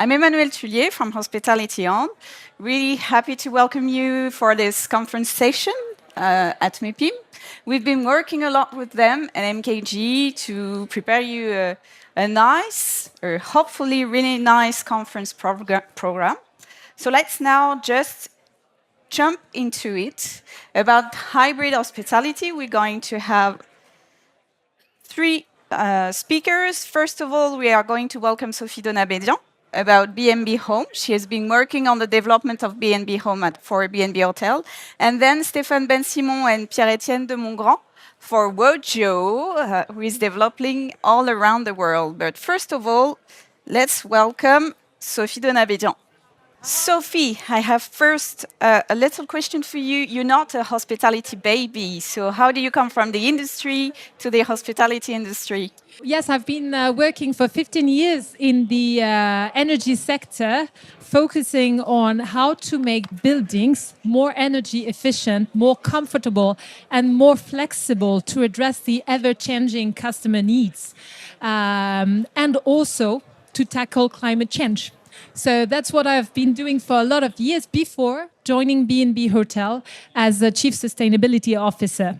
I'm Emmanuelle Tullier from Hospitality On. Really happy to welcome you for this conference session at MIPIM. We've been working a lot with them and MKG to prepare you a nice, or hopefully really nice conference program. So let's now just jump into it. About hybrid hospitality, we're going to have three speakers. First of all, we are going to welcome Sophie Donabedian about B&B Home. She has been working on the development of B&B Home for B&B Hotel. And then Stéphane Ben-Simon and Pierre-Étienne de Montgrand for Wojo, who is developing all around the world. But first of all, let's welcome Sophie Donabedian. Sophie, I have first a little question for you. You're not a hospitality baby, so how do you come from the industry to the hospitality industry? Yes, I've been working for 15 years in the energy sector, focusing on how to make buildings more energy efficient, more comfortable, and more flexible to address the ever-changing customer needs, and also to tackle climate change. So that's what I've been doing for a lot of years before joining B&B Hotel as the Chief Sustainability Officer.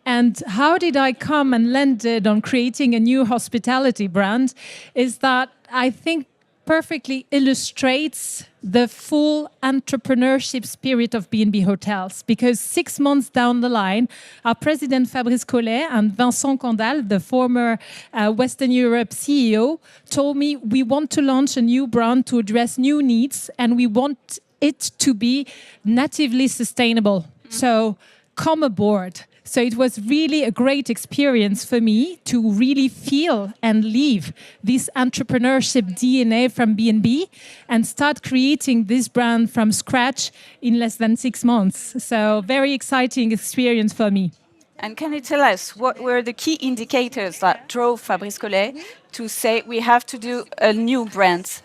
And how did I come and landed on creating a new hospitality brand is that I think perfectly illustrates the full entrepreneurship spirit of B&B Hotels, because 6 months down the line, our president Fabrice Collet and Vincent Candal, the former Western Europe CEO, told me we want to launch a new brand to address new needs and we want it to be natively sustainable. So come aboard. So it was really a great experience for me to really feel and live this entrepreneurship DNA from B&B and start creating this brand from scratch in less than 6 months. So very exciting experience for me. And can you tell us what were the key indicators that drove Fabrice Collet to say we have to do a new brand?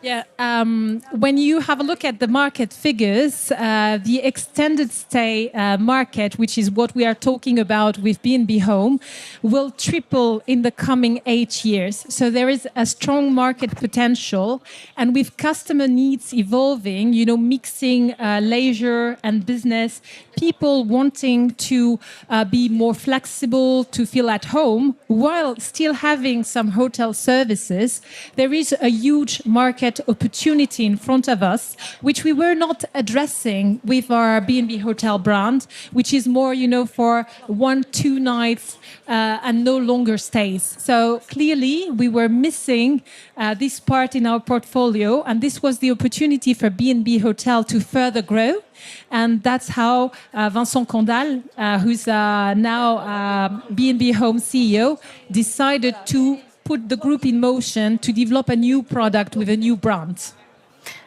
Yeah, when you have a look at the market figures, the extended stay market, which is what we are talking about with B&B Home, will triple in the coming 8 years. So there is a strong market potential. And with customer needs evolving, mixing leisure and business, people wanting to be more flexible, to feel at home, while still having some hotel services, there is a huge market opportunity in front of us, which we were not addressing with our B&B Hotel brand, which is more, for 1-2 nights and no longer stays. So clearly, we were missing this part in our portfolio, and this was the opportunity for B&B Hotel to further grow. And that's how Vincent Candal, who's now B&B Home CEO, decided to put the group in motion to develop a new product with a new brand.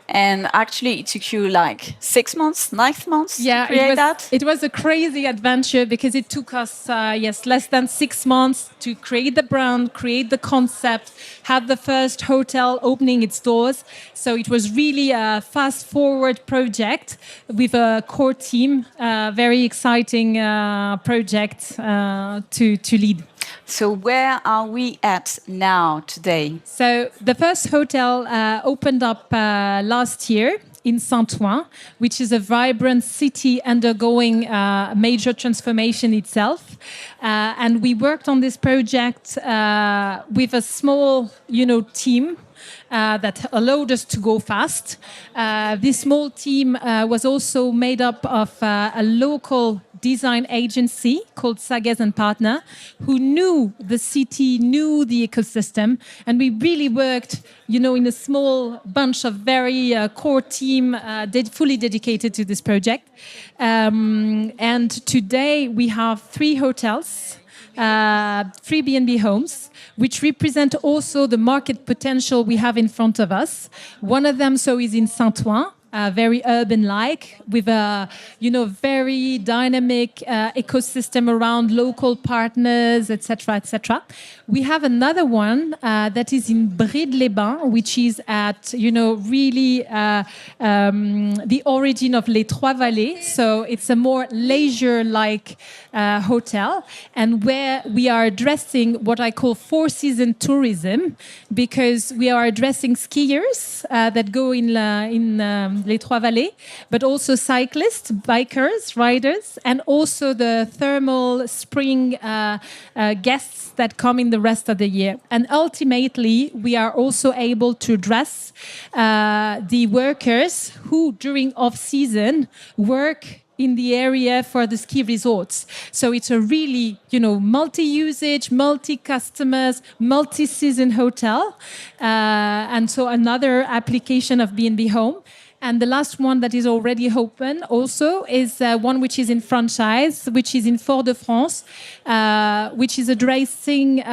And actually, it took you like 6 months, 9 months to create that? It was a crazy adventure because it took us, less than 6 months to create the brand, create the concept, have the first hotel opening its doors. So it was really a fast-forward project with a core team, very exciting project to lead. So where are we at now, today? So the first hotel opened up last year in Saint-Ouen, which is a vibrant city undergoing major transformation itself. And we worked on this project with a small, team that allowed us to go fast. This small team was also made up of a local design agency called Sagez and Partner, who knew the city, knew the ecosystem, and we really worked, in a small bunch of very core team, fully dedicated to this project. And today we have 3 hotels, 3 B&B homes, which represent also the market potential we have in front of us. One of them is in Saint-Ouen, very urban-like, with a very dynamic ecosystem around local partners, etc., etc. We have another one that is in Brides-les-Bains, which is at really the origin of Les Trois Vallées. So it's a more leisure-like hotel, and where we are addressing what I call four-season tourism, because we are addressing skiers that go in Les Trois Vallées, but also cyclists, bikers, riders, and also the thermal spring guests that come in the rest of the year. And ultimately, we are also able to address the workers who, during off-season, work in the area for the ski resorts. So it's a really, multi-usage, multi-customers, multi-season hotel. And so another application of B&B Home. And the last one that is already open also is one which is in franchise, which is in Fort-de-France, which is addressing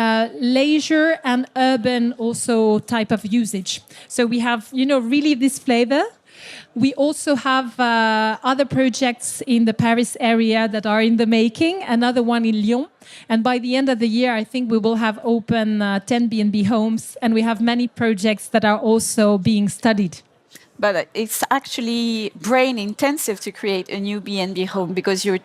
leisure and urban also type of usage. So we have, really this flavor. We also have other projects in the Paris area that are in the making, another one in Lyon. And by the end of the year, I think we will have open 10 B&B homes, and we have many projects that are also being studied. But it's actually brain intensive to create a new B&B home, because you're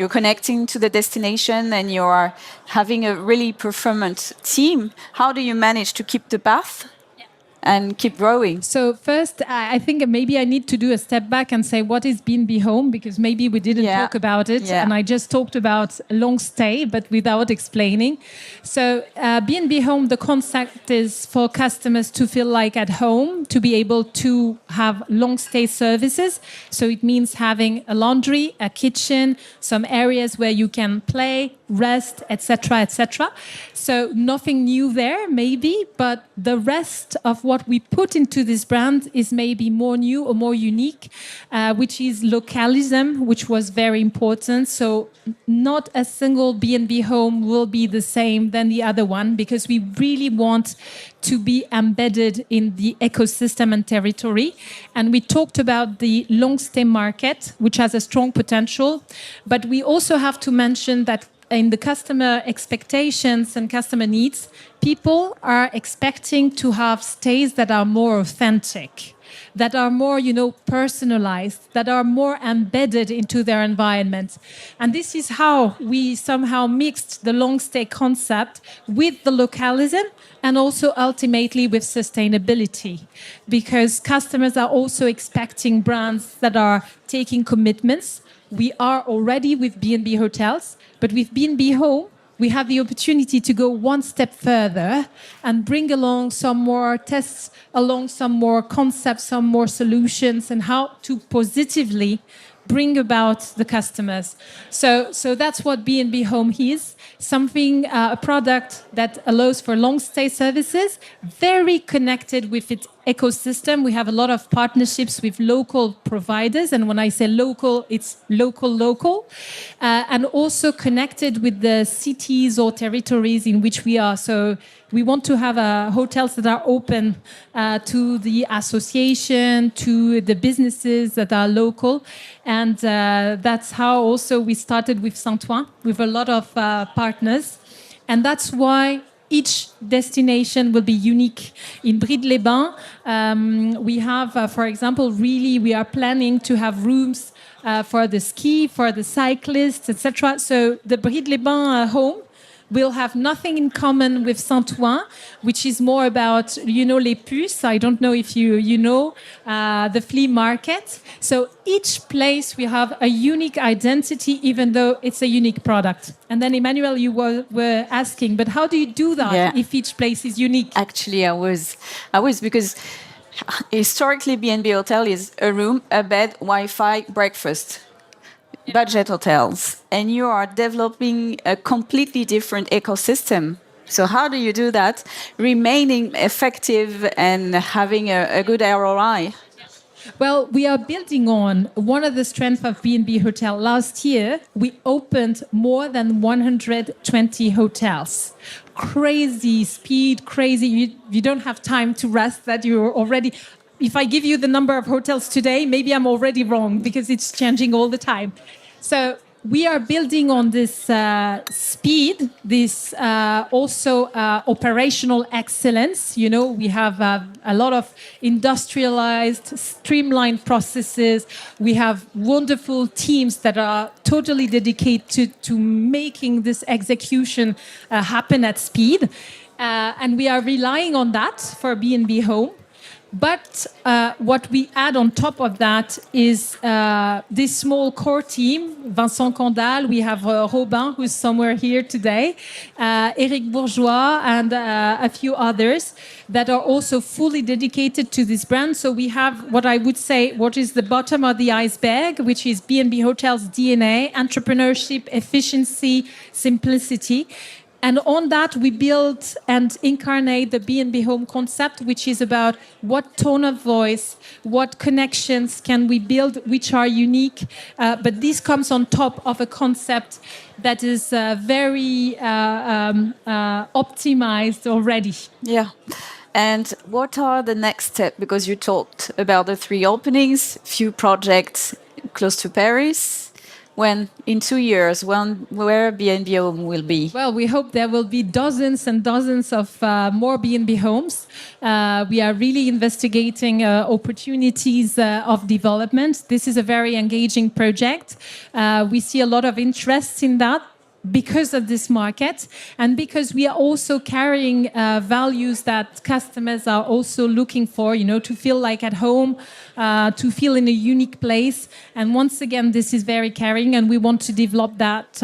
connecting to the destination, and you are having a really performant team. How do you manage to keep the path and keep growing? So first, I think maybe I need to do a step back and say, what is B&B Home? Because maybe we didn't talk about it. And I just talked about long stay, but without explaining. So B&B Home, the concept is for customers to feel like at home, to be able to have long stay services. So it means having a laundry, a kitchen, some areas where you can play, rest, etc., etc. So nothing new there, maybe, but the rest of what we put into this brand is maybe more new or more unique, which is localism, which was very important. So not a single B&B home will be the same than the other one, because we really want to be embedded in the ecosystem and territory. And we talked about the long stay market, which has a strong potential, but we also have to mention that in the customer expectations and customer needs, people are expecting to have stays that are more authentic, that are more, personalized, that are more embedded into their environment. And this is how we somehow mixed the long stay concept with the localism, and also ultimately with sustainability, because customers are also expecting brands that are taking commitments. We are already with B&B Hotels, but with B&B Home, we have the opportunity to go one step further and bring along some more tests, along some more concepts, some more solutions, and how to positively bring about the customers. So that's what B&B Home is. Something, a product that allows for long stay services, very connected with its ecosystem. We have a lot of partnerships with local providers. And when I say local, it's local. And also connected with the cities or territories in which we are. So we want to have hotels that are open to the association, to the businesses that are local. And that's how also we started with Saint-Ouen, with a lot of partners. And that's why each destination will be unique. In Brides-les-Bains, we have, for example, we are planning to have rooms for the ski, for the cyclists, etc. So the Brides-les-Bains home will have nothing in common with Saint-Ouen, which is more about, les puces. I don't know if you know the flea market. So each place we have a unique identity, even though it's a unique product. And then, Emmanuel, you were asking, but how do you do that if each place is unique? Actually, I was because historically B&B Hotel is a room, a bed, Wi-Fi, breakfast. Budget hotels, and you are developing a completely different ecosystem. So how do you do that, remaining effective and having a good ROI? Well, we are building on one of the strengths of B&B Hotel. Last year, we opened more than 120 hotels. Crazy speed, crazy. You don't have time to rest that. You're already if I give you the number of hotels today, maybe I'm already wrong because it's changing all the time. So we are building on this speed, this also operational excellence. You know, we have a lot of industrialized, streamlined processes. We have wonderful teams that are totally dedicated to making this execution happen at speed. And we are relying on that for B&B Home. But what we add on top of that is this small core team, Vincent Candal, we have Robin, who's somewhere here today, Eric Bourgeois, and a few others that are also fully dedicated to this brand. So we have what I would say, what is the bottom of the iceberg, which is B&B Hotels DNA, entrepreneurship, efficiency, simplicity. And on that, we build and incarnate the B&B Home concept, which is about what tone of voice, what connections can we build, which are unique. But this comes on top of a concept that is very optimized already. Yeah. And what are the next steps? Because you talked about the 3 openings, few projects close to Paris. When in 2 years, where B&B Home will be? Well, we hope there will be dozens and dozens of more B&B homes. We are really investigating opportunities of development. This is a very engaging project. We see a lot of interest in that because of this market and because we are also carrying values that customers are also looking for, you know, to feel like at home, to feel in a unique place. And once again, this is very caring and we want to develop that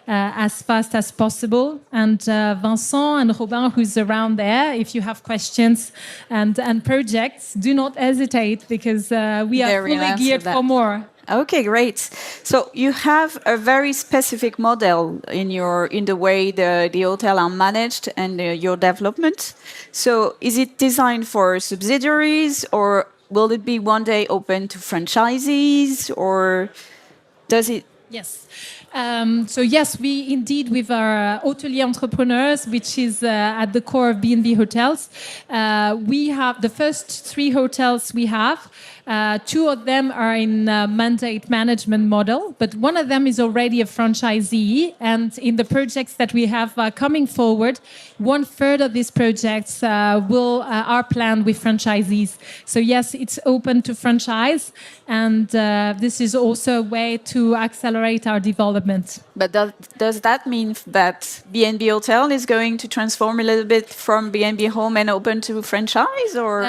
as fast as possible. And Vincent and Robin, who's around there, if you have questions and projects, do not hesitate because we are fully geared for more. Okay, great. So you have a very specific model in the way the hotel are managed and your development. So is it designed for subsidiaries or will it be one day open to franchisees or does it? Yes. So yes, we indeed, with our hotelier entrepreneurs, which is at the core of B&B Hotels, we have the first 3 hotels we have. 2 of them are in mandate management model, but one of them is already a franchisee. And in the projects that we have coming forward, 1/3 of these projects are planned with franchisees. So yes, it's open to franchise, and this is also a way to accelerate our development. But does that mean that B&B Hotel is going to transform a little bit from B&B Home and open to franchise, or?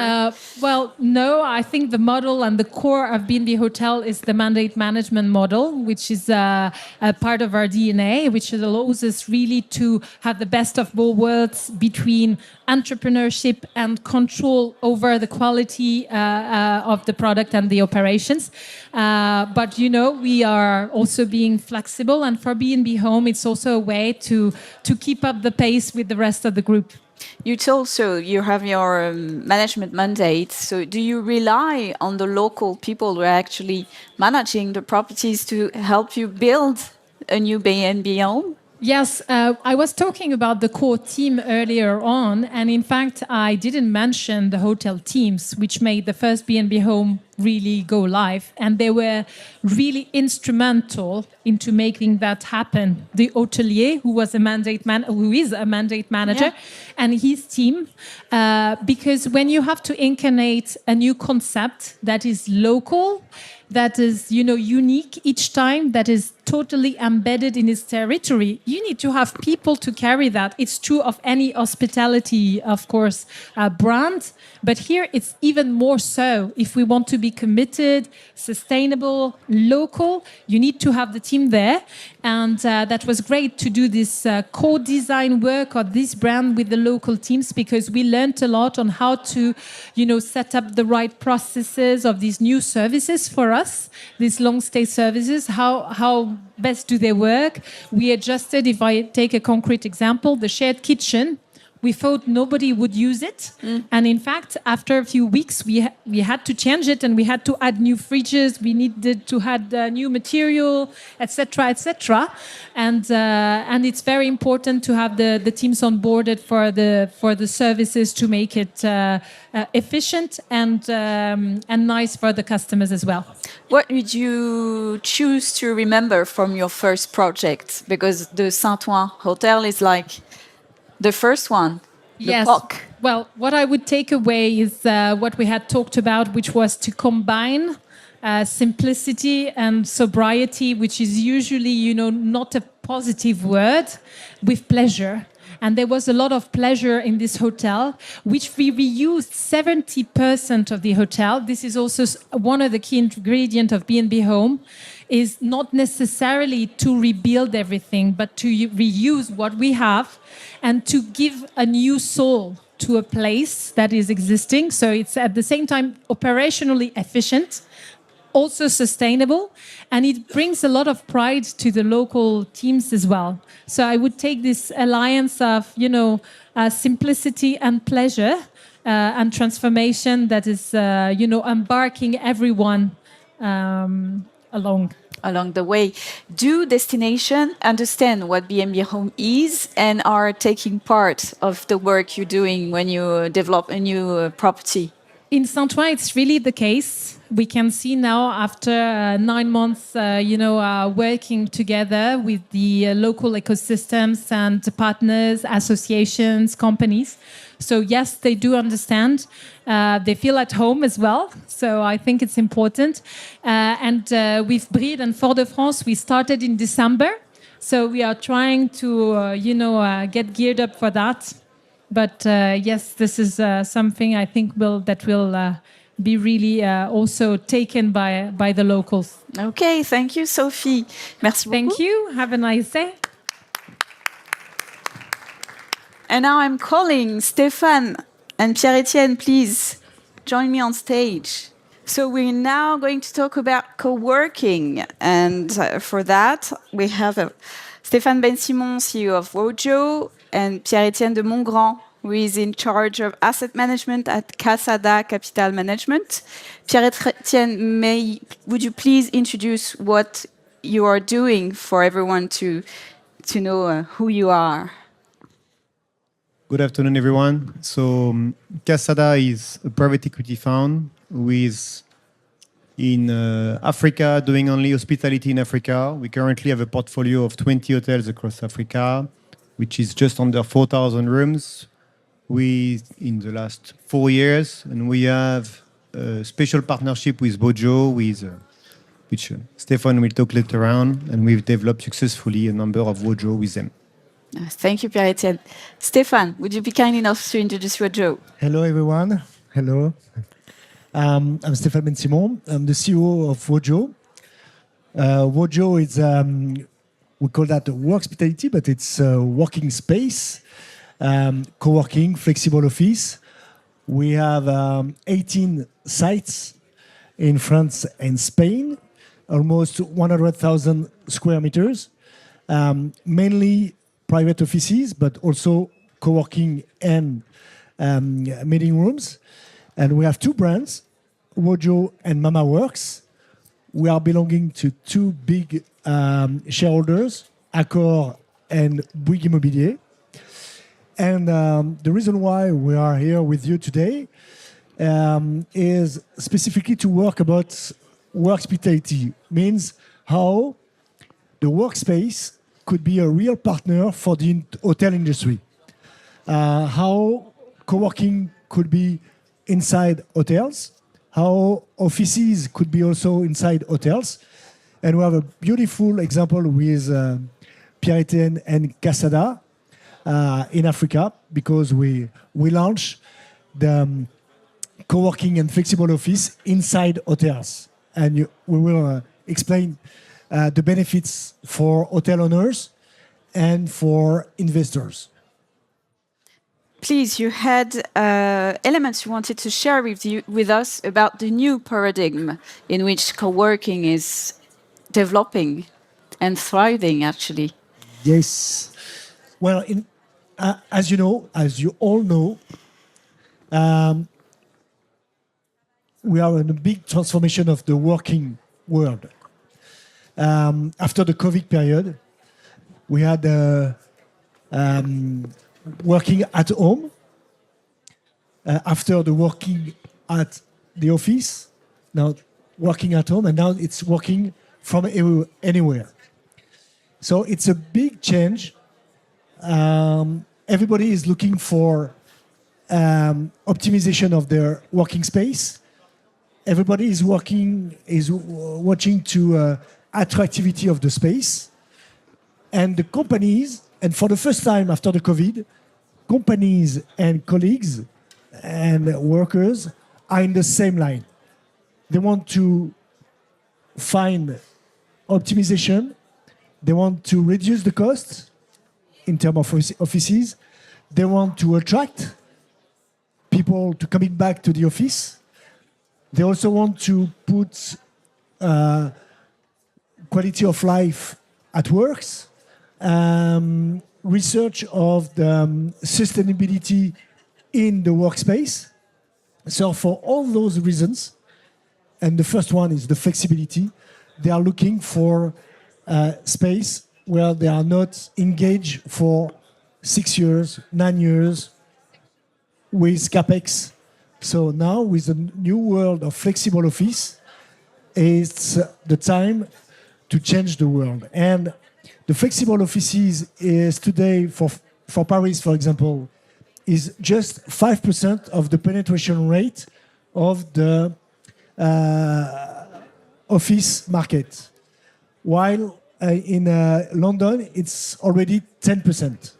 Well, no. I think the model and the core of B&B Hotel is the mandate management model, which is a part of our DNA, which allows us really to have the best of both worlds between entrepreneurship and control over the quality of the product and the operations. But, you know, we are also being flexible. And for B&B Home, it's also a way to keep up the pace with the rest of the group. You told so you have your management mandate. So do you rely on the local people who are actually managing the properties to help you build a new B&B Home? Yes, I was talking about the core team earlier on, and in fact, I didn't mention the hotel teams, which made the first B&B Home really go live, and they were really instrumental into making that happen. The hotelier, who is a mandate manager, and his team, because when you have to incarnate a new concept that is local, that is, you know, unique each time, that is totally embedded in its territory, you need to have people to carry that. It's true of any hospitality, of course, brand, but here it's even more so. If we want to be committed, sustainable, local, you need to have the team there. And that was great to do this co-design work of this brand with the local teams, because we learned a lot on how to, you know, set up the right processes of these new services for us, these long stay services, how best do they work. We adjusted, if I take a concrete example, the shared kitchen We thought nobody would use it. And in fact, after a few weeks, we had to change it and we had to add new fridges. We needed to add new material, etc., etc. And it's very important to have the teams onboarded for the services to make it efficient and nice for the customers as well. What would you choose to remember from your first project? Because the Saint-Ouen Hotel is like the first one, the POC. Well, what I would take away is what we had talked about, which was to combine simplicity and sobriety, which is usually, not a positive word, with pleasure. And there was a lot of pleasure in this hotel, which we reused 70% of the hotel. This is also one of the key ingredients of B&B Home, is not necessarily to rebuild everything, but to reuse what we have and to give a new soul to a place that is existing. So it's at the same time operationally efficient, also sustainable, and it brings a lot of pride to the local teams as well. So I would take this alliance of, simplicity and pleasure and transformation that is, embarking everyone along the way. Do destination understand what B&B Home is and are taking part of the work you're doing when you develop a new property? In Saint-Ouen, it's really the case. We can see now after 9 months, working together with the local ecosystems and partners, associations, companies. So yes, they do understand. They feel at home as well. So I think it's important. And with Bride and Fort-de-France, we started in December. So we are trying to, get geared up for that. But yes, this is something I think will be really also taken by the locals. Okay, thank you, Sophie. Merci beaucoup. Thank you. Have a nice day. And now I'm calling Stéphane and Pierre-Etienne, please join me on stage. So we're now going to talk about co-working. And for that, we have Stéphane Ben-Simon, CEO of Wojo, and Pierre-Etienne de Montgrand, who is in charge of asset management at Casada Capital Management. Pierre-Etienne, would you please introduce what you are doing for everyone to know who you are? Good afternoon, everyone. So Casada is a private equity fund who is in Africa, doing only hospitality in Africa. We currently have a portfolio of 20 hotels across Africa, which is just under 4,000 rooms. In the last 4 years, and we have a special partnership with Wojo, which Stéphane will talk later on, and we've developed successfully a number of Wojo with them. Thank you, Pierre-Etienne. Stéphane, would you be kind enough to introduce Wojo? Hello, everyone. Hello. I'm Stéphane Ben-Simon. I'm the CEO of Wojo. Wojo is, we call that work hospitality, but it's a working space, co-working, flexible office. We have 18 sites in France and Spain, almost 100,000 square meters, mainly private offices, but also co-working and meeting rooms. And we have 2 brands, Wojo and Mama Works. We are belonging to 2 big shareholders, Accor and Bouygues Immobilier. And the reason why we are here with you today is specifically to work about work hospitality, means how the workspace could be a real partner for the hotel industry. How co-working could be inside hotels, how offices could be also inside hotels. And we have a beautiful example with Pierre-Etienne and Casada in Africa, because we launched the co-working and flexible office inside hotels. And we will explain the benefits for hotel owners and for investors. Please, you had elements you wanted to share with us about the new paradigm in which co-working is developing and thriving, actually. Yes. Well, as you know, as you all know, um, we are in a big transformation of the working world. After the COVID period, we had working at home. After the working at the office, now working at home, and now it's working from anywhere. So it's a big change. Everybody is looking for optimization of their working space. Everybody is watching to attractivity of the space. And the companies, and for the first time after the COVID, companies and colleagues and workers are in the same line. They want to find optimization. They want to reduce the cost in terms of offices. They want to attract people to coming back to the office. They also want to put quality of life at works, research of the sustainability in the workspace. So for all those reasons, and the first one is the flexibility, they are looking for space where they are not engaged for 6 years, 9 years with CapEx. So now with the new world of flexible office, it's the time to change the world. And the flexible offices is today, for Paris, for example, is just 5% of the penetration rate of the office market. While in London, it's already 10%.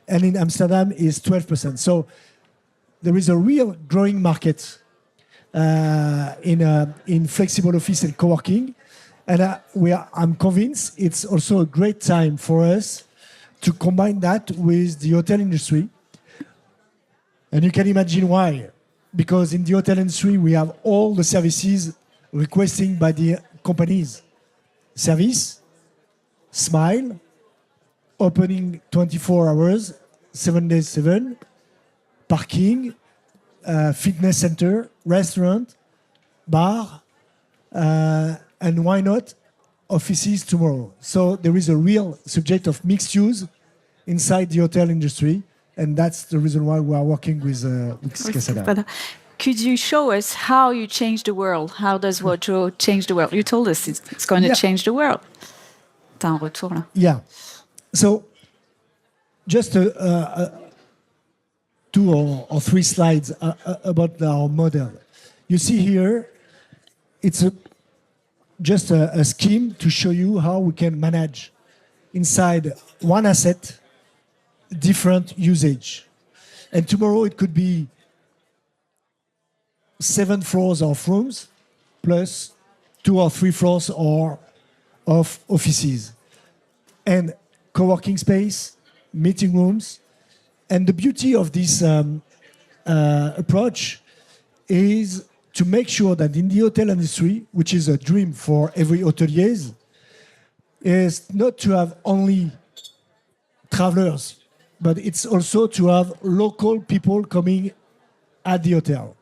And in Amsterdam is 12%. So there is a real growing market in flexible office and co-working. And I'm convinced it's also a great time for us to combine that with the hotel industry. And you can imagine why. Because in the hotel industry, we have all the services requesting by the companies. Service, Smile, opening 24 hours, 7 days, 7, parking, fitness center, restaurant, bar, and why not offices tomorrow. So there is a real subject of mixed use inside the hotel industry, and that's the reason why we are working with Quesada. Could you show us how you change the world? How does Wojo change the world? You told us it's going to change the world. T'as un retour là. Yeah. So just 2 or 3 slides about our model. You see here, it's just a scheme to show you how we can manage inside one asset different usage. And tomorrow it could be 7 floors of rooms plus 2 or 3 floors of offices and co-working space, meeting rooms. And the beauty of this approach is to make sure that in the hotel industry, which is a dream for every hotelier, is not to have only travelers, but it's also to have local people coming at the hotel.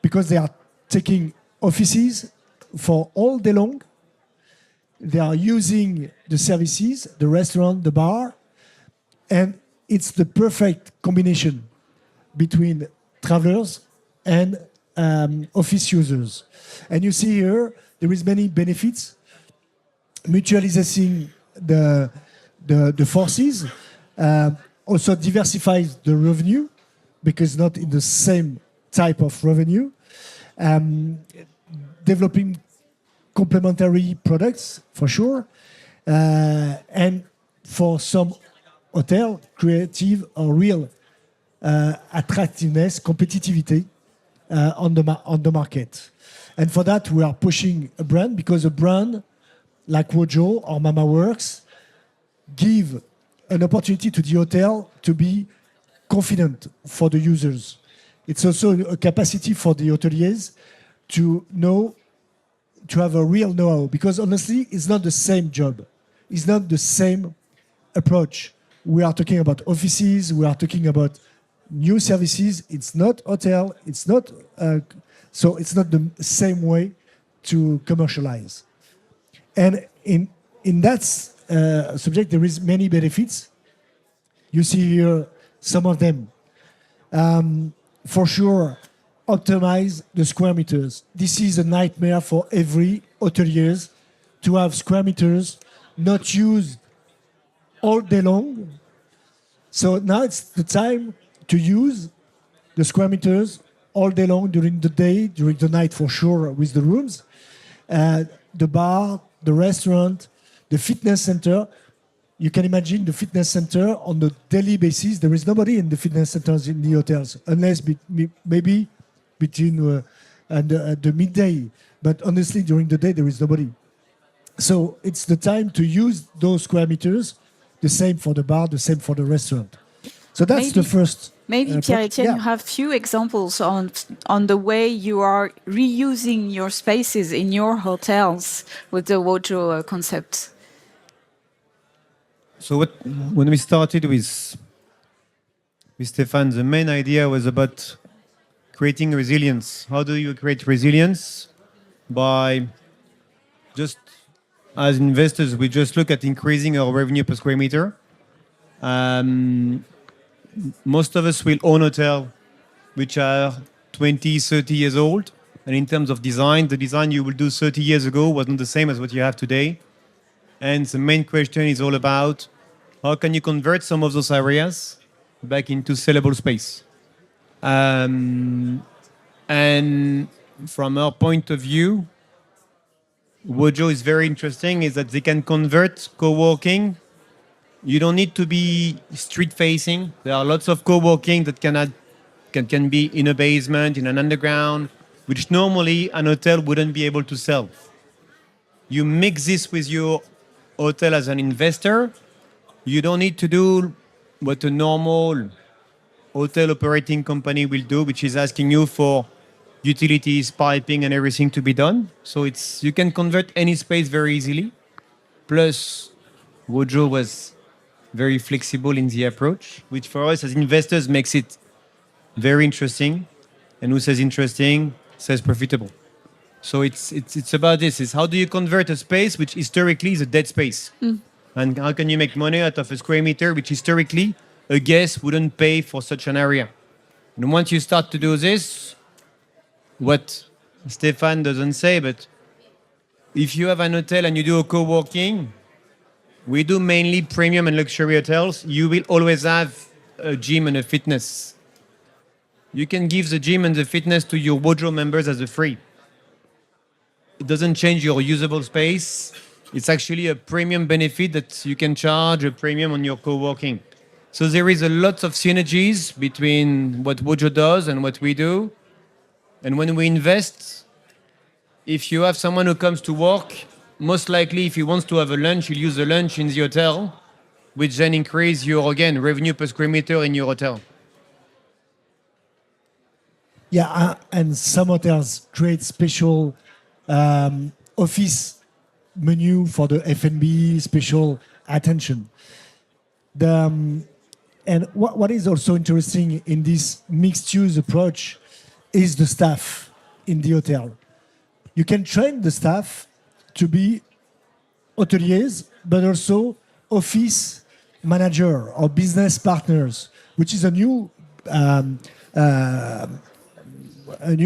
Because they are taking offices for all day long. They are using the services, the restaurant, the bar, and it's the perfect combination between travelers and office users. And you see here, there is many benefits. Mutualizing the forces, also diversifies the revenue, because not in the same type of revenue. Developing complementary products, for sure. And for some hotel, creative or real attractiveness, competitivity on the market. And for that, we are pushing a brand, because a brand like Wojo or Mama Works give an opportunity to the hotel to be confident for the users. It's also a capacity for the hoteliers to have a real know-how, because honestly, it's not the same job. It's not the same approach. we are talking about offices, we are talking about new services. It's not hotel, it's not, so it's not the same way to commercialize. And in that subject, there is many benefits. You see here some of them. For sure, optimize the square meters. This is a nightmare for every hoteliers to have square meters not used all day long. So now it's the time to use the square meters all day long, during the day, during the night for sure, with the rooms, the bar, the restaurant, the fitness center. You can imagine the fitness center on the daily basis. There is nobody in the fitness centers in the hotels, unless maybe between the midday. But honestly, during the day, there is nobody. So it's the time to use those square meters. The same for the bar, the same for the restaurant. So that's the first. Maybe Pierre-Etienne, you have few examples on the way you are reusing your spaces in your hotels with the Wojo concept. So when we started with Stéphane, the main idea was about creating resilience. How do you create resilience? By just, as investors, we just look at increasing our revenue per square meter. Most of us will own hotel which are 20, 30 years old. And in terms of design, the design you will do 30 years ago was not the same as what you have today. And the main question is all about how can you convert some of those areas back into sellable space? And from our point of view, Wojo is very interesting is that they can convert co-working. You don't need to be street facing. There are lots of co-working that can be in a basement, in an underground, which normally an hotel wouldn't be able to sell. You mix this with your hotel as an investor. You don't need to do what a normal hotel operating company will do, which is asking you for utilities, piping, and everything to be done. So you can convert any space very easily. Plus, Wojo was very flexible in the approach, which for us as investors makes it very interesting. And who says interesting says profitable. So it's about this. It's how do you convert a space which historically is a dead space? And how can you make money out of a square meter which historically a guest wouldn't pay for such an area? And once you start to do this, what Stéphane doesn't say, but if you have an hotel and you do a co-working, we do mainly premium and luxury hotels. You will always have a gym and a fitness. You can give the gym and the fitness to your Wojo members as a free. It doesn't change your usable space. It's actually a premium benefit that you can charge a premium on your co-working. So there is a lot of synergies between what Wojo does and what we do. And when we invest, if you have someone who comes to work, most likely if he wants to have a lunch, he'll use the lunch in the hotel, which then increase your, again, revenue per square meter in your hotel. Yeah, and some hotels create special office menu for the F&B, special attention. And what is also interesting in this mixed-use approach is the staff in the hotel. You can train the staff to be hoteliers, but also office manager or business partners, which is a new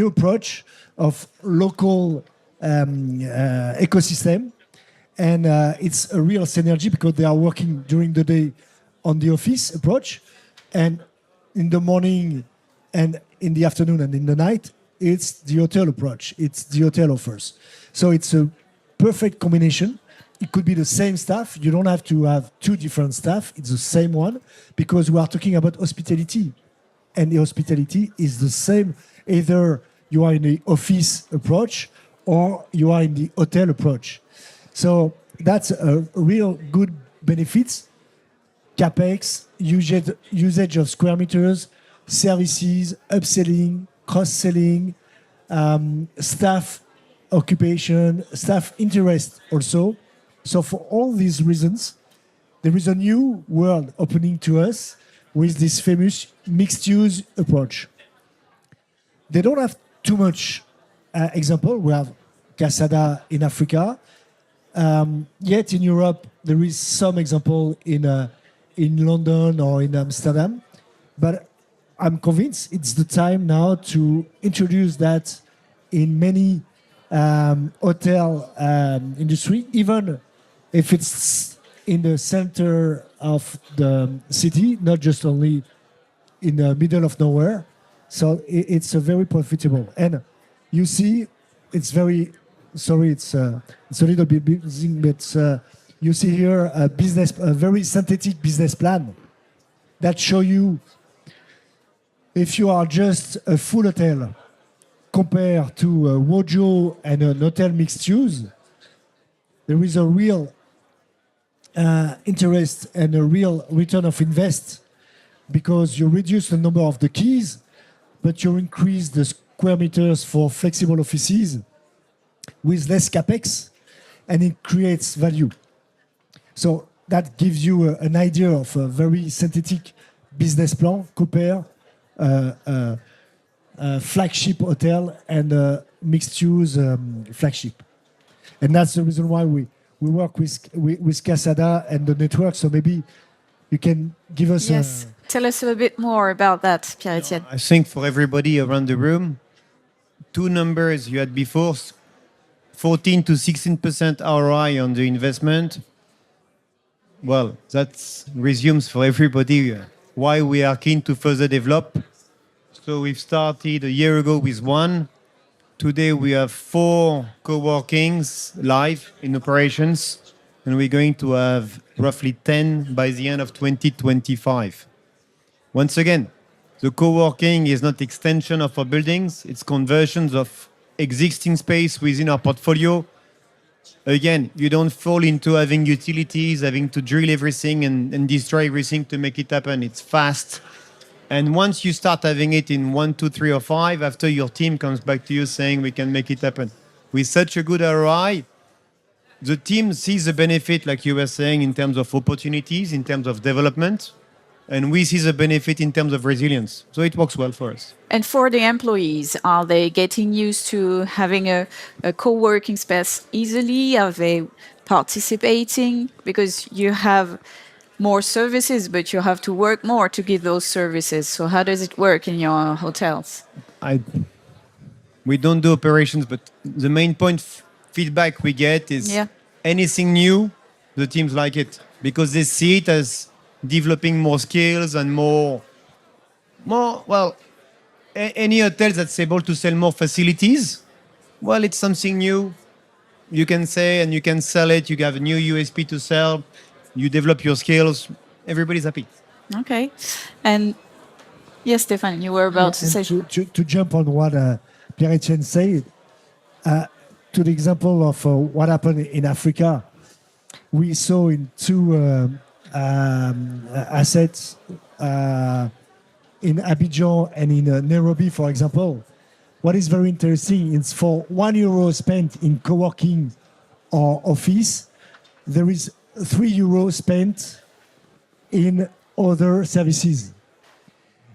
approach of local ecosystem. And it's a real synergy because they are working during the day on the office approach, and in the morning and in the afternoon and in the night, it's the hotel approach. It's the hotel offers. So it's a perfect combination. It could be the same staff. You don't have to have two different staff. It's the same one because we are talking about hospitality. And the hospitality is the same. Either you are in the office approach or you are in the hotel approach. So that's a real good benefits. CapEx, usage of square meters, services, upselling, cross-selling, staff occupation, staff interest also. So for all these reasons, there is a new world opening to us with this famous mixed-use approach. They don't have too much example. We have Casada in Africa. Yet in Europe, there is some example in London or in Amsterdam. But I'm convinced it's the time now to introduce that in many hotel industry, even if it's in the center of the city, not just only in the middle of nowhere. So it's a very profitable. And you see, it's very, sorry, it's a little bit busy, but you see here a very synthetic business plan that show you if you are just a full hotel compared to a Wojo and an hotel mixed use, there is a real interest and a real return of invest because you reduce the number of the keys, but you increase the square meters for flexible offices with less capex, and it creates value. So that gives you an idea of a very synthetic business plan compare flagship hotel and mixed-use flagship. And that's the reason why we work with Casada and the network. So maybe you can give us Yes. Tell us a little bit more about that, Pierre-Etienne. I think for everybody around the room, two numbers you had before, 14 to 16% ROI on the investment. Well, that resumes for everybody why we are keen to further develop. So we've started a year ago with one. Today we have 4 co-workings live in operations, and we're going to have roughly 10 by the end of 2025. Once again, the co-working is not extension of our buildings, it's conversions of existing space within our portfolio. Again, you don't fall into having utilities, having to drill everything and destroy everything to make it happen. It's fast. And once you start having it in 1, 2, 3, or 5, after your team comes back to you saying we can make it happen. With such a good ROI, the team sees the benefit, like you were saying, in terms of opportunities, in terms of development, and we see the benefit in terms of resilience. So it works well for us. And for the employees, are they getting used to having a co-working space easily? Are they participating? Because you have more services, but you have to work more to give those services. So how does it work in your hotels? We don't do operations, but the main point feedback we get is anything new, the teams like it because they see it as developing more skills and more, well, any hotel that's able to sell more facilities, well, it's something new. You can say and you can sell it. You have a new USP to sell. You develop your skills. Everybody's happy. Okay. And yes, Stéphane, you were about to say. To jump on what Pierre-Etienne said, to the example of what happened in Africa, we saw in 2 assets in Abidjan and in Nairobi, for example. What is very interesting is for €1 spent in co-working or office, there is €3 spent in other services.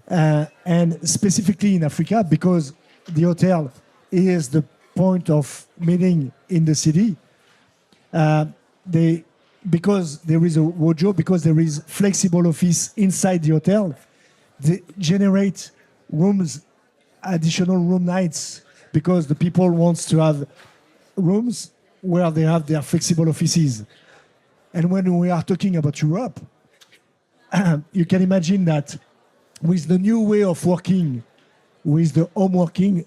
And specifically in Africa, because the hotel is the point of meeting in the city, because there is a Wojo, because there is flexible office inside the hotel, they generate rooms, additional room nights, because the people want to have rooms where they have their flexible offices. And when we are talking about Europe, you can imagine that with the new way of working, with the home working,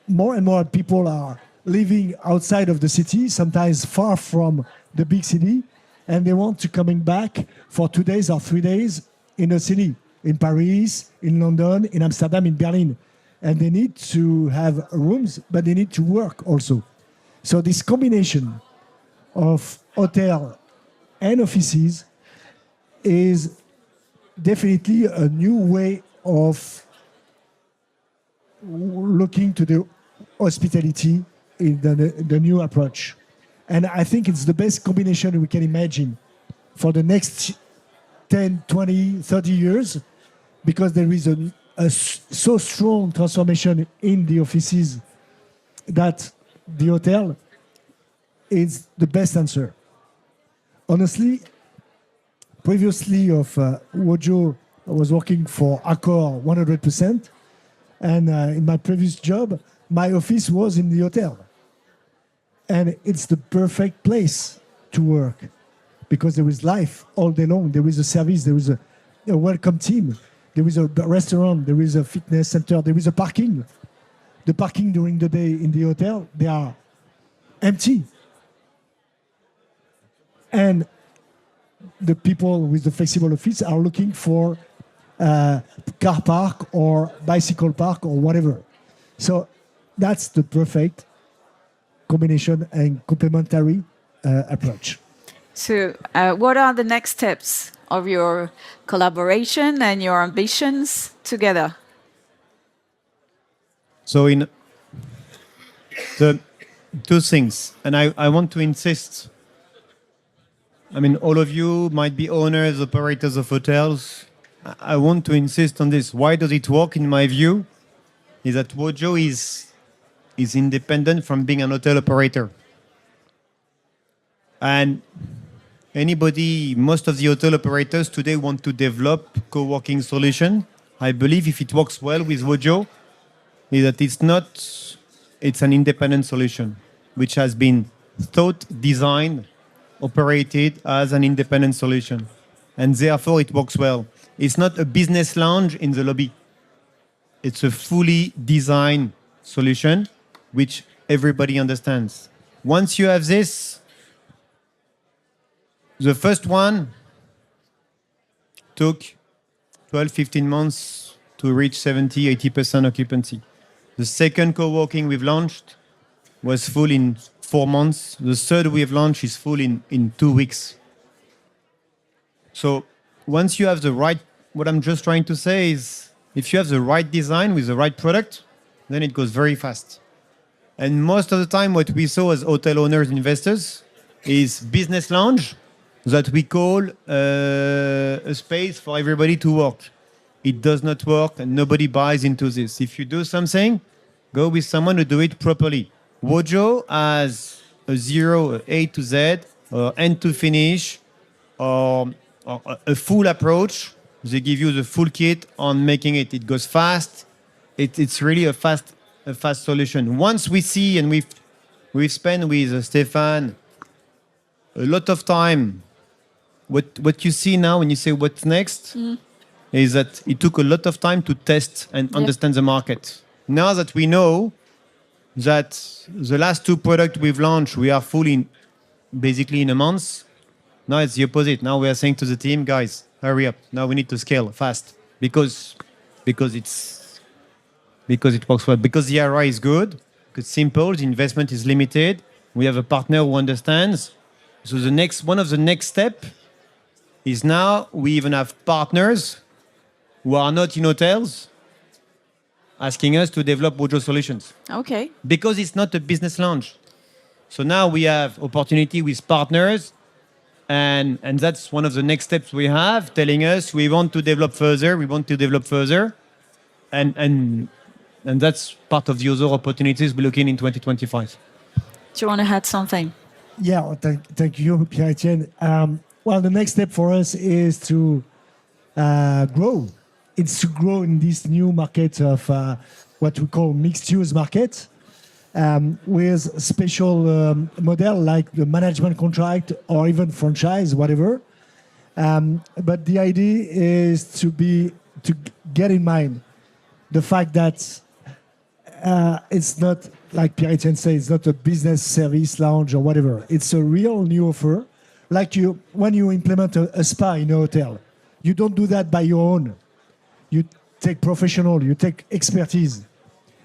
more and more people are living outside of the city, sometimes far from the big city, and they want to coming back for 2 days or 3 days in a city, in Paris, in London, in Amsterdam, in Berlin. And they need to have rooms, but they need to work also. So this combination of hotel and offices is definitely a new way of looking to the hospitality in the new approach. And I think it's the best combination we can imagine for the next 10, 20, 30 years, because there is so strong transformation in the offices that the hotel is the best answer. Honestly, previously of Wojo, I was working for Accor 100%, and in my previous job, my office was in the hotel. And it's the perfect place to work because there is life all day long. There is a service, there is a welcome team, there is a restaurant, there is a fitness center, there is a parking. The parking during the day in the hotel, they are empty. And the people with the flexible office are looking for car park or bicycle park or whatever. So that's the perfect combination and complementary approach. So, what are the next steps of your collaboration and your ambitions together? So in the two things, and I want to insist, I mean, all of you might be owners, operators of hotels. I want to insist on this. Why does it work, in my view, is that Wojo is independent from being an hotel operator. And most of the hotel operators today want to develop co-working solution. I believe if it works well with Wojo, is that it's an independent solution, which has been thought, designed, operated as an independent solution. And therefore it works well. It's not a business lounge in the lobby. It's a fully designed solution, which everybody understands. Once you have this, the first one took 12, 15 months to reach 70, 80% occupancy. The second co-working we've launched was full in 4 months. The third we've launched is full in 2 weeks. So once you have the right, what I'm just trying to say is, if you have the right design with the right product, then it goes very fast. And most of the time, what we saw as hotel owners, investors, is business lounge that we call a space for everybody to work. It does not work, and nobody buys into this. If you do something, go with someone who do it properly. Wojo has a zero, a A to Z, or end to finish, or a full approach. They give you the full kit on making it. It goes fast. It's really a fast solution. Once we see, and we've spent with Stéphane a lot of time. What you see now when you say what's next is that it took a lot of time to test and understand the market. Now that we know that the last 2 products we've launched, we are full in basically in a month. Now it's the opposite. Now we are saying to the team, guys, hurry up. Now we need to scale fast because it works well. Because the ROI is good, because it's simple, the investment is limited. We have a partner who understands. So one of the next step is now we even have partners who are not in hotels asking us to develop Wojo solutions. Okay. Because it's not a business lounge. So now we have opportunity with partners, and that's one of the next steps we have, telling us we want to develop further, and that's part of the other opportunities we're looking in 2025. Do you want to add something? Yeah, well, thank you, Pierre-Etienne. Well, the next step for us is to grow. It's to grow in this new market of what we call mixed-use market, with special model like the management contract or even franchise, whatever. But the idea is to get in mind the fact that it's not, like Pierre-Etienne said, it's not a business service lounge or whatever. It's a real new offer. Like when you implement a spa in a hotel, you don't do that by your own. You take professional, you take expertise.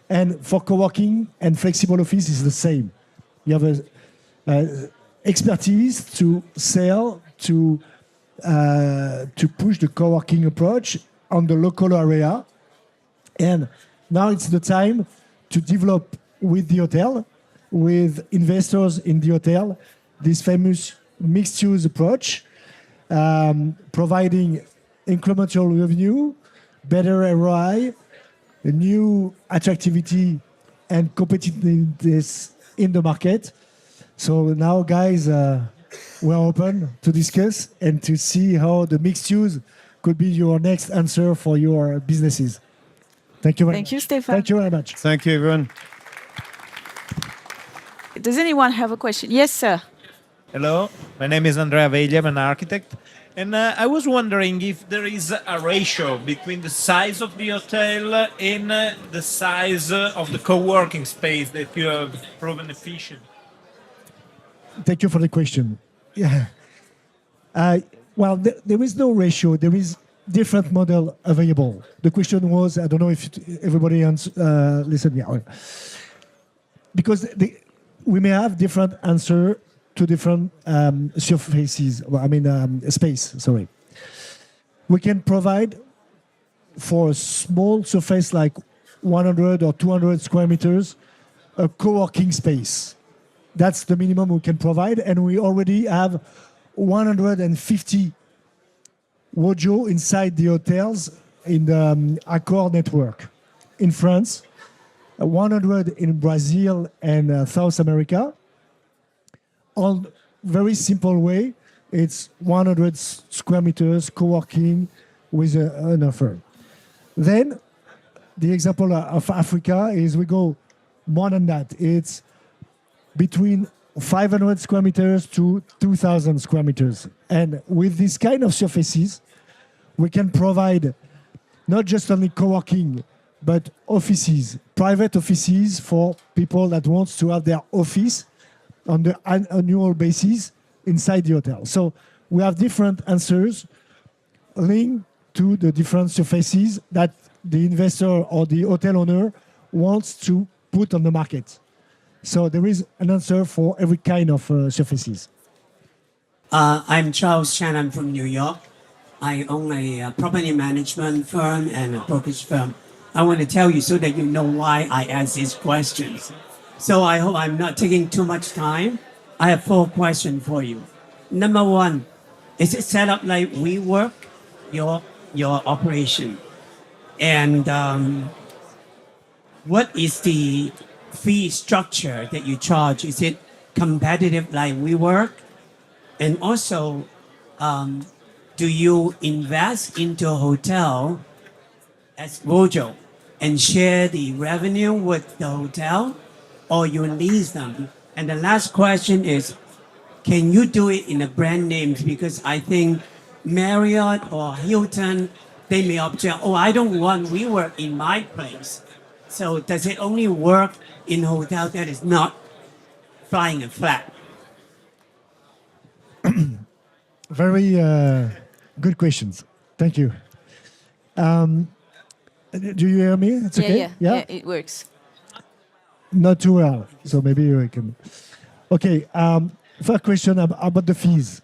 And for co-working and flexible office is the same. You have expertise to sell, to push the co-working approach on the local area. And now it's the time to develop with the hotel, with investors in the hotel, this famous mixed-use approach. providing incremental revenue, better ROI, a new attractivity and competitiveness in the market. So now, guys, we're open to discuss and to see how the mixed use could be your next answer for your businesses. Thank you very much. Thank you, Stéphane. Thank you very much. Thank you, everyone. Does anyone have a question? Yes, sir. Hello, my name is Andrea Veglia, I'm an architect. And I was wondering if there is a ratio between the size of the hotel and the size of the co-working space that you have proven efficient. Thank you for the question. Yeah. Well, there is no ratio. There is different model available. The question was, I don't know if everybody listened. Yeah. Because we may have different answer to different surfaces. Well, I mean, space. Sorry. We can provide for a small surface like 100 or 200 square meters a co-working space. That's the minimum we can provide, and we already have 150 Wojo inside the hotels in the Accor network in France, 100 in Brazil and South America. On very simple way, it's 100 square meters co-working with an offer. Then the example of Africa is we go more than that. It's between 500 square meters to 2,000 square meters. And with this kind of surfaces, we can provide not just only co-working, but offices, private offices for people that want to have their office on the annual basis inside the hotel. So we have different answers linked to the different surfaces that the investor or the hotel owner wants to put on the market. So there is an answer for every kind of surfaces. I'm Charles Chan. I'm from New York. I own a property management firm and a brokerage firm. I want to tell you so that you know why I ask these questions. So I hope I'm not taking too much time. I have 4 questions for you. Number 1, is it set up like WeWork, your operation? And what is the fee structure that you charge? Is it competitive like WeWork? And also, do you invest into a hotel as Wojo and share the revenue with the hotel, or you lease them? And the last question is, can you do it in a brand names? Because I think Marriott or Hilton, they may object, oh, I don't want WeWork in my place. So does it only work in a hotel that is not flying a flag? Very good questions. Thank you. Do you hear me? It's okay? Yeah, it works. Not too well, so maybe you can. Okay, first question about the fees.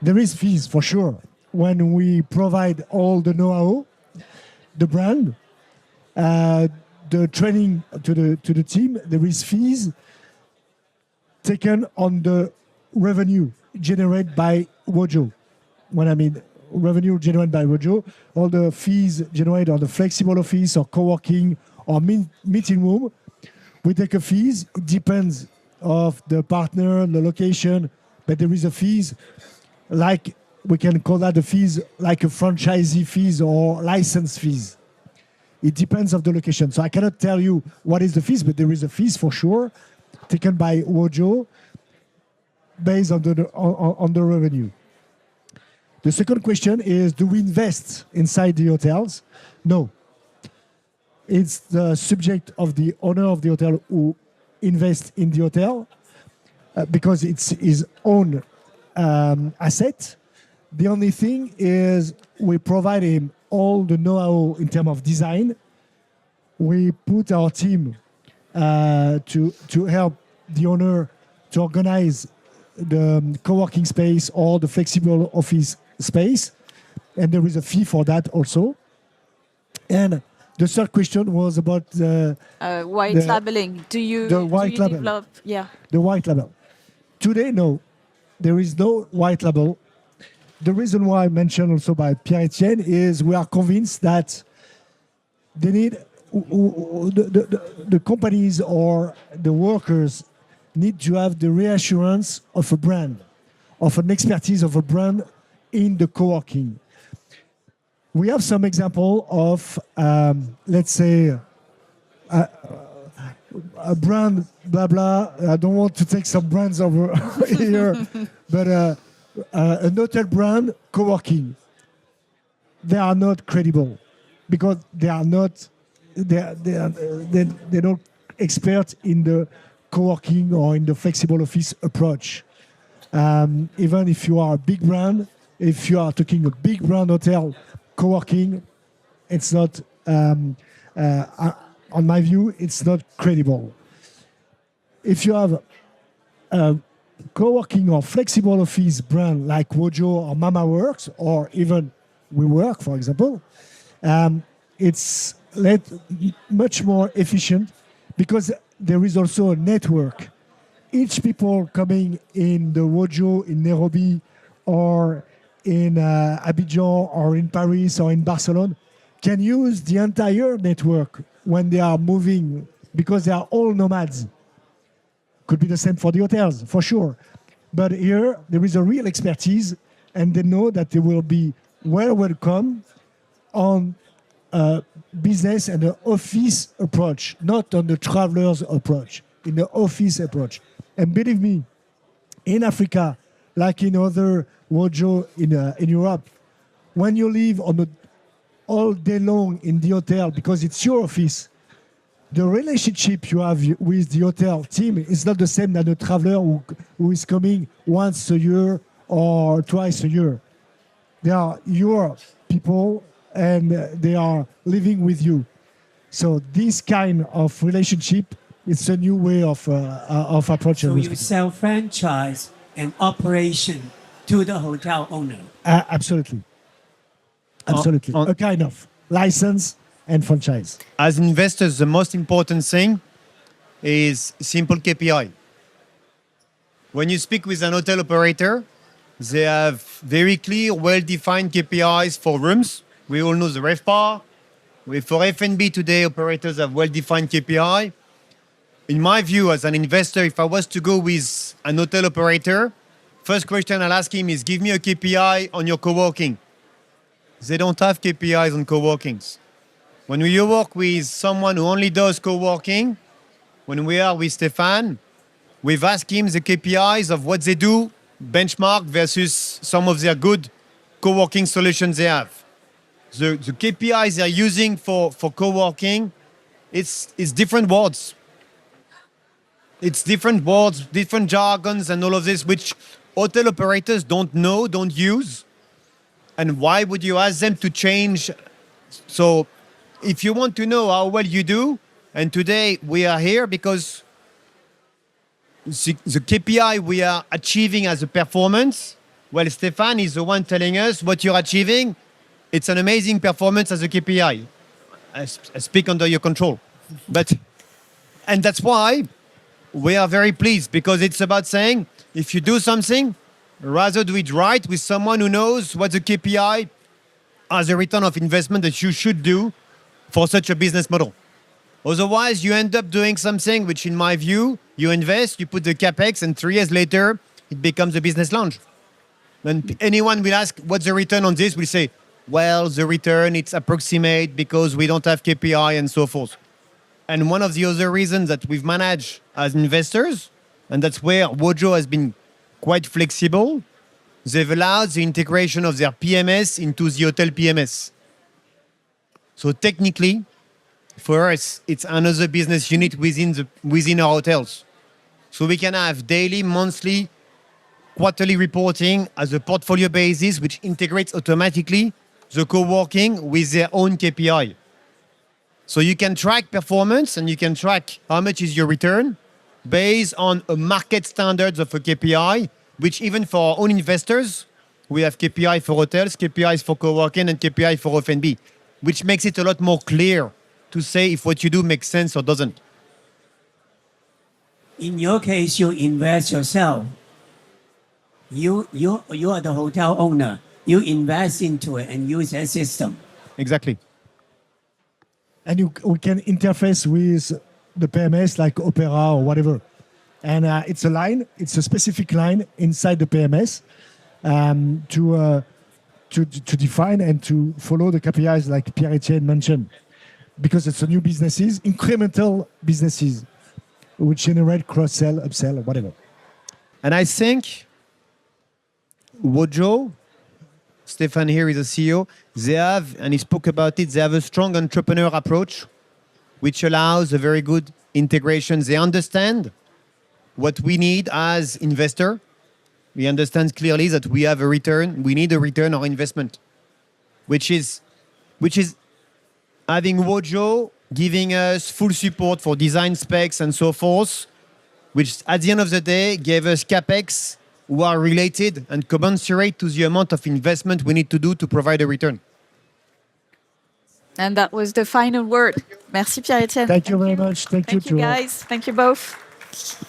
There is fees for sure. When we provide all the know-how, the brand, the training to the team, there is fees taken on the revenue generated by Wojo. When I mean revenue generated by Wojo, all the fees generated on the flexible office or co-working or meeting room, we take a fees. It depends of the partner, the location, but there is a fees like we can call that the fees like a franchisee fees or license fees. It depends of the location. So I cannot tell you what is the fees, but there is a fees for sure taken by Wojo based on the revenue. The second question is, do we invest inside the hotels? No. It's the subject of the owner of the hotel who invests in the hotel because it's his own asset. The only thing is we provide him all the know-how in terms of design. We put our team to help the owner to organize the co-working space or the flexible office space. And there is a fee for that also. And the third question was about the white labeling. Do you label. develop? Yeah. The white label. Today, no. There is no white label. the reason why mentioned also by Pierre-Etienne is we are convinced that they need the companies or the workers need to have the reassurance of a brand, of an expertise of a brand in the co-working. We have some example of, let's say, a brand, blah, blah. I don't want to take some brands over here, but an hotel brand co-working. They are not credible because they are not, they're not expert in the co-working or in the flexible office approach. Even if you are a big brand, if you are talking a big brand hotel, co-working, it's not, on my view, it's not credible. If you have a co-working or flexible office brand like Wojo or Mama Works, or even WeWork, for example, it's much more efficient because there is also a network. Each people coming in the Wojo in Nairobi or in Abidjan or in Paris or in Barcelona can use the entire network when they are moving because they are all nomads. Could be the same for the hotels, for sure. But here, there is a real expertise and they know that they will be well welcome on a business and an office approach, not on the traveler's approach, in the office approach. And believe me, in Africa, like in other Wojo in Europe, when you live on all day long in the hotel because it's your office, the relationship you have with the hotel team is not the same than a traveler who is coming once a year or twice a year. They are your people and they are living with you. So this kind of relationship is a new way of approaching. So you sell franchise and operation to the hotel owner. Absolutely. Absolutely. A kind of license and franchise. As investors, the most important thing is simple KPI. When you speak with an hotel operator, they have very clear, well-defined KPIs for rooms. We all know the RevPAR. For F&B today, operators have well-defined KPI. In my view, as an investor, if I was to go with an hotel operator, first question I'll ask him is, give me a KPI on your co-working. They don't have KPIs on co-workings. When you work with someone who only does co-working, when we are with Stéphane, we've asked him the KPIs of what they do, benchmark versus some of their good co-working solutions they have. The KPIs they're using for co-working, it's different words. It's different words, different jargons and all of this, which hotel operators don't know, don't use. And why would you ask them to change? So if you want to know how well you do, and today we are here because the KPI we are achieving as a performance, well, Stéphane is the one telling us what you're achieving. It's an amazing performance as a KPI. I speak under your control. And that's why we are very pleased, because it's about saying, if you do something, rather do it right with someone who knows what the KPI as a return of investment that you should do for such a business model. Otherwise, you end up doing something which, in my view, you invest, you put the capex, and 3 years later, it becomes a business lounge. When anyone will ask, what's the return on this? We'll say, well, the return, it's approximate because we don't have KPI and so forth. And one of the other reasons that we've managed as investors, and that's where Wojo has been quite flexible, they've allowed the integration of their PMS into the hotel PMS. So technically, for us, it's another business unit within our hotels. So we can have daily, monthly, quarterly reporting as a portfolio basis, which integrates automatically the co-working with their own KPI. So you can track performance and you can track how much is your return based on a market standards of a KPI, which even for our own investors, we have KPI for hotels, KPIs for co-working, and KPI for F&B, which makes it a lot more clear to say if what you do makes sense or doesn't. In your case, you invest yourself. You are the hotel owner. you invest into it and use that system. Exactly. And we can interface with the PMS like Opera or whatever. And it's a line, it's a specific line inside the PMS to define and to follow the KPIs like Pierre-Etienne mentioned. Because it's a new businesses, incremental businesses, which generate cross-sell, upsell, or whatever. And I think Wojo, Stefan here is a CEO, they have, and he spoke about it, they have a strong entrepreneur approach, which allows a very good integration. They understand what we need as investor. We understand clearly that we have a return, we need a return on investment, which is having Wojo giving us full support for design specs and so forth, which at the end of the day gave us CapEx who are related and commensurate to the amount of investment we need to do to provide a return. And that was the final word. Merci Pierre-Etienne. Thank you very much. Thank you Thank you to guys. Thank you both.